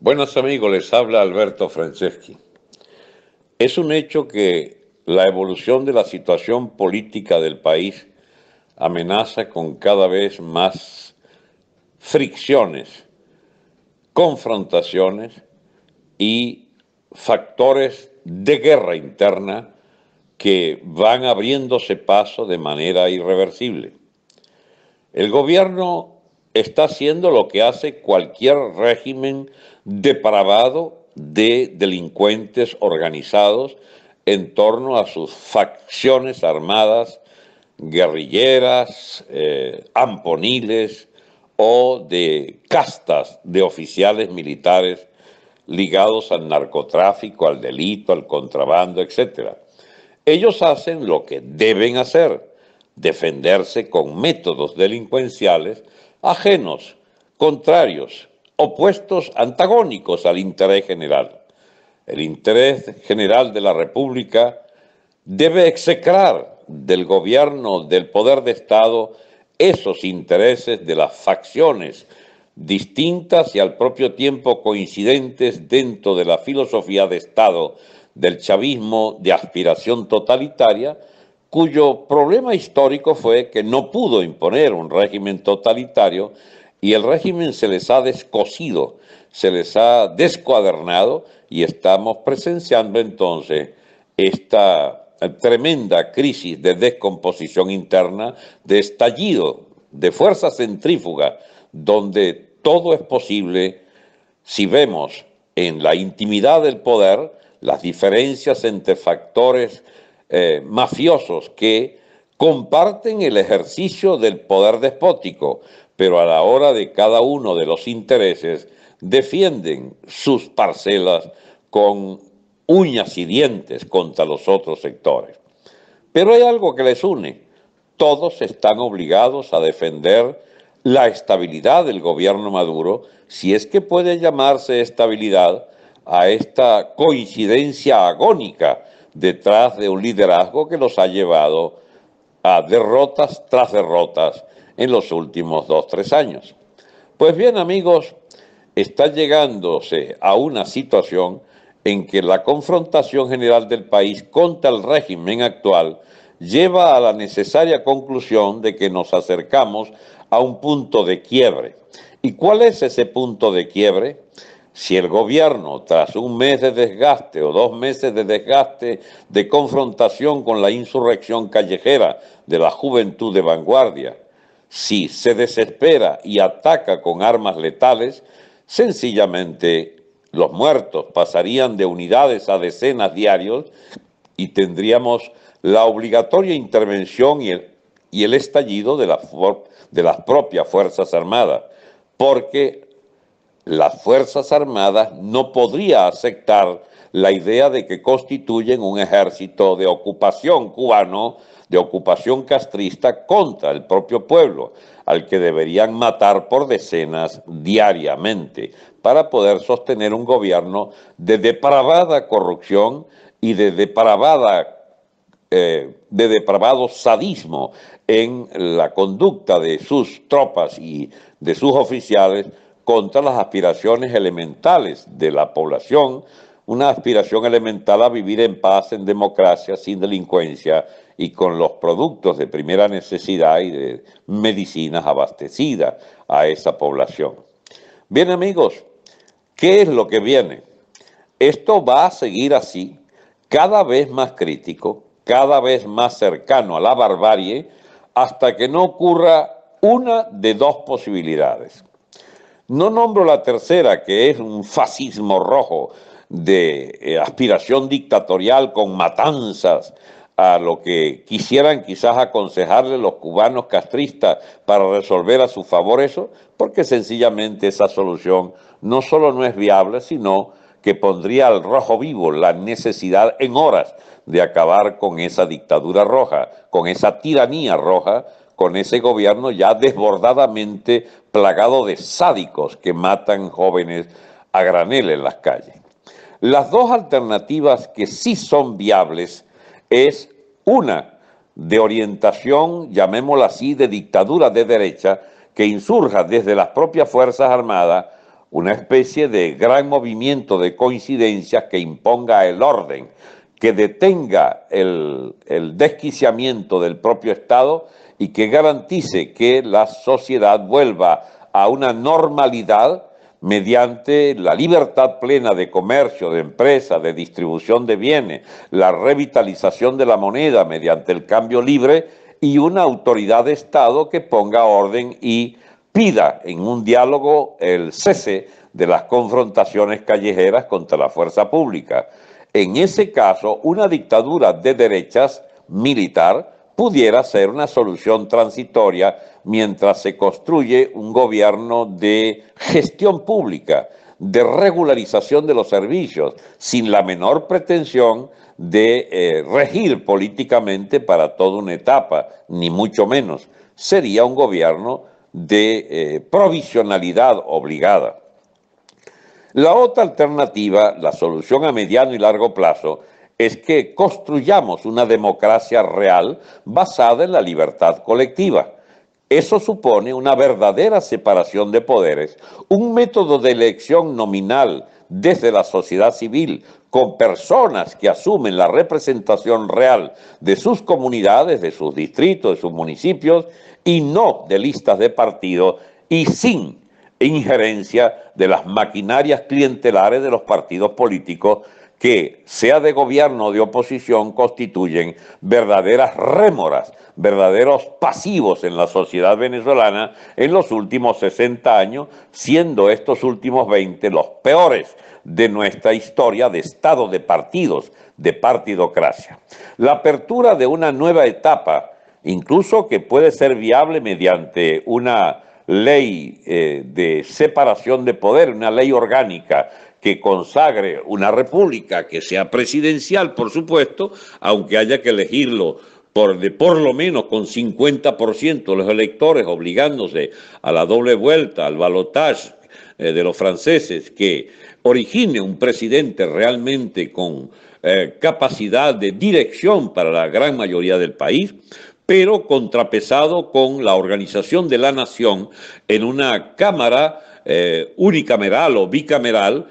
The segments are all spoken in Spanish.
Buenas amigos, les habla Alberto Franceschi. Es un hecho que la evolución de la situación política del país amenaza con cada vez más fricciones, confrontaciones y factores de guerra interna que van abriéndose paso de manera irreversible. El gobierno está haciendo lo que hace cualquier régimen depravado de delincuentes organizados en torno a sus facciones armadas, guerrilleras, amponiles o de castas de oficiales militares ligados al narcotráfico, al delito, al contrabando, etc. Ellos hacen lo que deben hacer, defenderse con métodos delincuenciales ajenos, contrarios, opuestos, antagónicos al interés general. El interés general de la República debe execrar del gobierno, del poder de Estado, esos intereses de las facciones distintas y al propio tiempo coincidentes dentro de la filosofía de Estado del chavismo de aspiración totalitaria, cuyo problema histórico fue que no pudo imponer un régimen totalitario y el régimen se les ha descosido, se les ha descuadernado y estamos presenciando entonces esta tremenda crisis de descomposición interna, de estallido, de fuerza centrífuga, donde todo es posible si vemos en la intimidad del poder las diferencias entre factores mafiosos que comparten el ejercicio del poder despótico, pero a la hora de cada uno de los intereses defienden sus parcelas con uñas y dientes contra los otros sectores. Pero hay algo que les une. Todos están obligados a defender la estabilidad del gobierno Maduro, si es que puede llamarse estabilidad a esta coincidencia agónica detrás de un liderazgo que los ha llevado a derrotas tras derrotas en los últimos 2 o 3 años. Pues bien, amigos, está llegándose a una situación en que la confrontación general del país contra el régimen actual lleva a la necesaria conclusión de que nos acercamos a un punto de quiebre. ¿Y cuál es ese punto de quiebre? Si el gobierno, tras un mes de desgaste o 2 meses de desgaste de confrontación con la insurrección callejera de la juventud de vanguardia, si se desespera y ataca con armas letales, sencillamente los muertos pasarían de unidades a decenas diarios y tendríamos la obligatoria intervención y el estallido de las propias Fuerzas Armadas, porque las Fuerzas Armadas no podrían aceptar la idea de que constituyen un ejército de ocupación cubano, de ocupación castrista contra el propio pueblo, al que deberían matar por decenas diariamente para poder sostener un gobierno de depravada corrupción y de depravado sadismo en la conducta de sus tropas y de sus oficiales contra las aspiraciones elementales de la población, una aspiración elemental a vivir en paz, en democracia, sin delincuencia y con los productos de primera necesidad y de medicinas abastecidas a esa población. Bien, amigos, ¿qué es lo que viene? Esto va a seguir así, cada vez más crítico, cada vez más cercano a la barbarie, hasta que no ocurra una de dos posibilidades. No nombro la tercera, que es un fascismo rojo de aspiración dictatorial con matanzas a lo que quisieran quizás aconsejarle los cubanos castristas para resolver a su favor eso, porque sencillamente esa solución no solo no es viable, sino que pondría al rojo vivo la necesidad en horas de acabar con esa dictadura roja, con esa tiranía roja, con ese gobierno ya desbordadamente plagado de sádicos que matan jóvenes a granel en las calles. Las dos alternativas que sí son viables es una de orientación, llamémosla así, de dictadura de derecha, que insurja desde las propias Fuerzas Armadas una especie de gran movimiento de coincidencias que imponga el orden, que detenga el desquiciamiento del propio Estado y que garantice que la sociedad vuelva a una normalidad mediante la libertad plena de comercio, de empresa, de distribución de bienes, la revitalización de la moneda mediante el cambio libre y una autoridad de Estado que ponga orden y pida en un diálogo el cese de las confrontaciones callejeras contra la fuerza pública. En ese caso, una dictadura de derechas militar pudiera ser una solución transitoria mientras se construye un gobierno de gestión pública, de regularización de los servicios, sin la menor pretensión de regir políticamente para toda una etapa, ni mucho menos. Sería un gobierno de provisionalidad obligada. La otra alternativa, la solución a mediano y largo plazo, es que construyamos una democracia real basada en la libertad colectiva. Eso supone una verdadera separación de poderes, un método de elección nominal desde la sociedad civil, con personas que asumen la representación real de sus comunidades, de sus distritos, de sus municipios, y no de listas de partidos y sin injerencia de las maquinarias clientelares de los partidos políticos que, sea de gobierno o de oposición, constituyen verdaderas rémoras, verdaderos pasivos en la sociedad venezolana en los últimos 60 años, siendo estos últimos 20 los peores de nuestra historia de estado de partidos, de partidocracia. La apertura de una nueva etapa, incluso que puede ser viable mediante una ley de separación de poder, una ley orgánica que consagre una república que sea presidencial, por supuesto, aunque haya que elegirlo por lo menos con 50% de los electores, obligándose a la doble vuelta, al balotaje de los franceses, que origine un presidente realmente con capacidad de dirección para la gran mayoría del país, pero contrapesado con la organización de la nación en una cámara unicameral o bicameral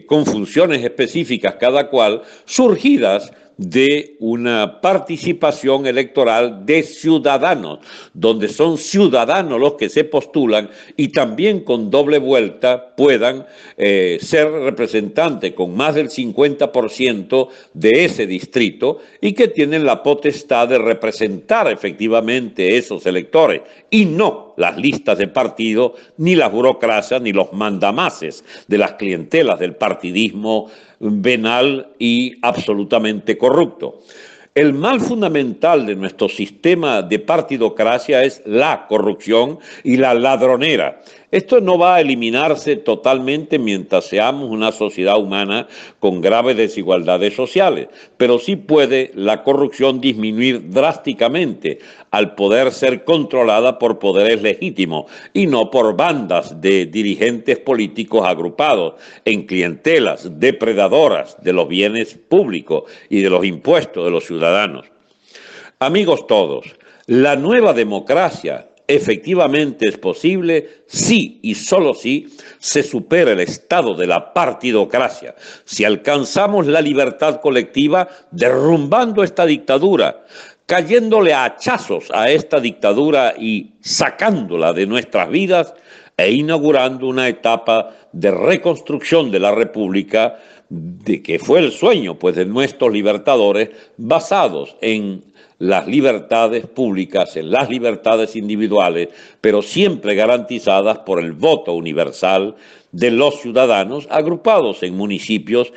con funciones específicas cada cual, surgidas de una participación electoral de ciudadanos, donde son ciudadanos los que se postulan y también con doble vuelta puedan ser representantes con más del 50% de ese distrito y que tienen la potestad de representar efectivamente esos electores y no las listas de partido, ni las burocracias, ni los mandamases de las clientelas del partidismo venal y absolutamente corrupto. El mal fundamental de nuestro sistema de partidocracia es la corrupción y la ladronera. Esto no va a eliminarse totalmente mientras seamos una sociedad humana con graves desigualdades sociales, pero sí puede la corrupción disminuir drásticamente al poder ser controlada por poderes legítimos y no por bandas de dirigentes políticos agrupados en clientelas depredadoras de los bienes públicos y de los impuestos de los ciudadanos. Amigos todos, la nueva democracia efectivamente es posible si y solo si se supera el estado de la partidocracia, si alcanzamos la libertad colectiva derrumbando esta dictadura, cayéndole a hachazos a esta dictadura y sacándola de nuestras vidas e inaugurando una etapa de reconstrucción de la República, de que fue el sueño pues de nuestros libertadores, basados en las libertades públicas, en las libertades individuales, pero siempre garantizadas por el voto universal de los ciudadanos agrupados en municipios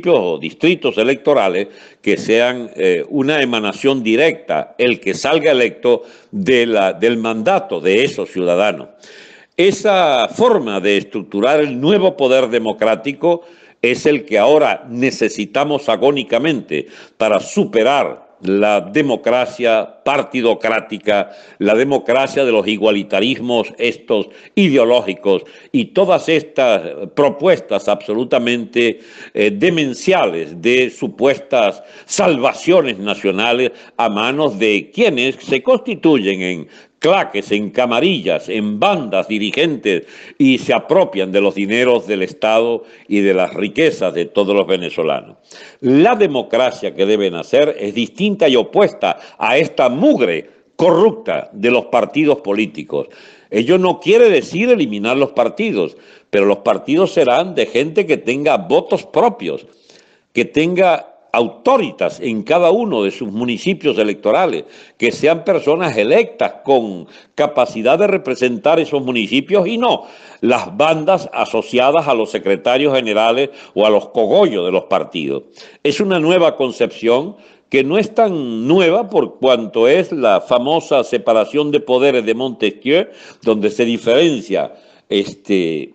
o distritos electorales que sean una emanación directa, el que salga electo del mandato de esos ciudadanos. Esa forma de estructurar el nuevo poder democrático es el que ahora necesitamos agónicamente para superar la democracia partidocrática, la democracia de los igualitarismos estos ideológicos y todas estas propuestas absolutamente demenciales de supuestas salvaciones nacionales a manos de quienes se constituyen en claques, en camarillas, en bandas dirigentes y se apropian de los dineros del Estado y de las riquezas de todos los venezolanos. La democracia que deben hacer es distinta y opuesta a esta mugre corrupta de los partidos políticos. Ello no quiere decir eliminar los partidos, pero los partidos serán de gente que tenga votos propios, que tenga autoritas en cada uno de sus municipios electorales, que sean personas electas con capacidad de representar esos municipios y no las bandas asociadas a los secretarios generales o a los cogollos de los partidos. Es una nueva concepción que no es tan nueva por cuanto es la famosa separación de poderes de Montesquieu, donde se diferencia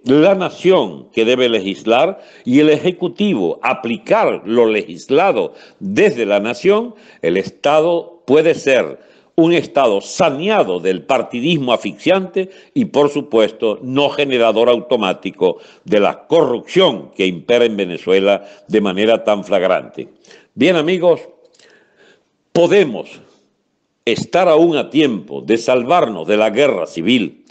la nación que debe legislar y el Ejecutivo aplicar lo legislado desde la nación. El Estado puede ser un Estado saneado del partidismo asfixiante y, por supuesto, no generador automático de la corrupción que impera en Venezuela de manera tan flagrante. Bien, amigos, podemos estar aún a tiempo de salvarnos de la guerra civil.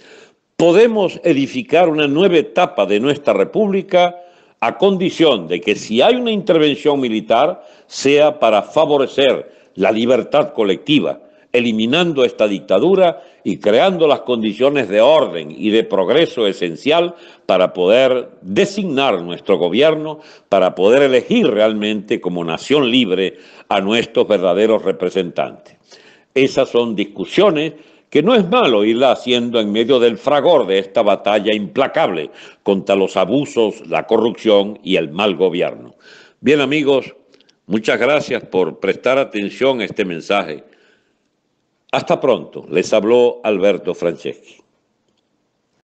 Podemos edificar una nueva etapa de nuestra república a condición de que si hay una intervención militar sea para favorecer la libertad colectiva, eliminando esta dictadura y creando las condiciones de orden y de progreso esencial para poder designar nuestro gobierno, para poder elegir realmente como nación libre a nuestros verdaderos representantes. Esas son discusiones que no es malo irla haciendo en medio del fragor de esta batalla implacable contra los abusos, la corrupción y el mal gobierno. Bien, amigos, muchas gracias por prestar atención a este mensaje. Hasta pronto, les habló Alberto Franceschi.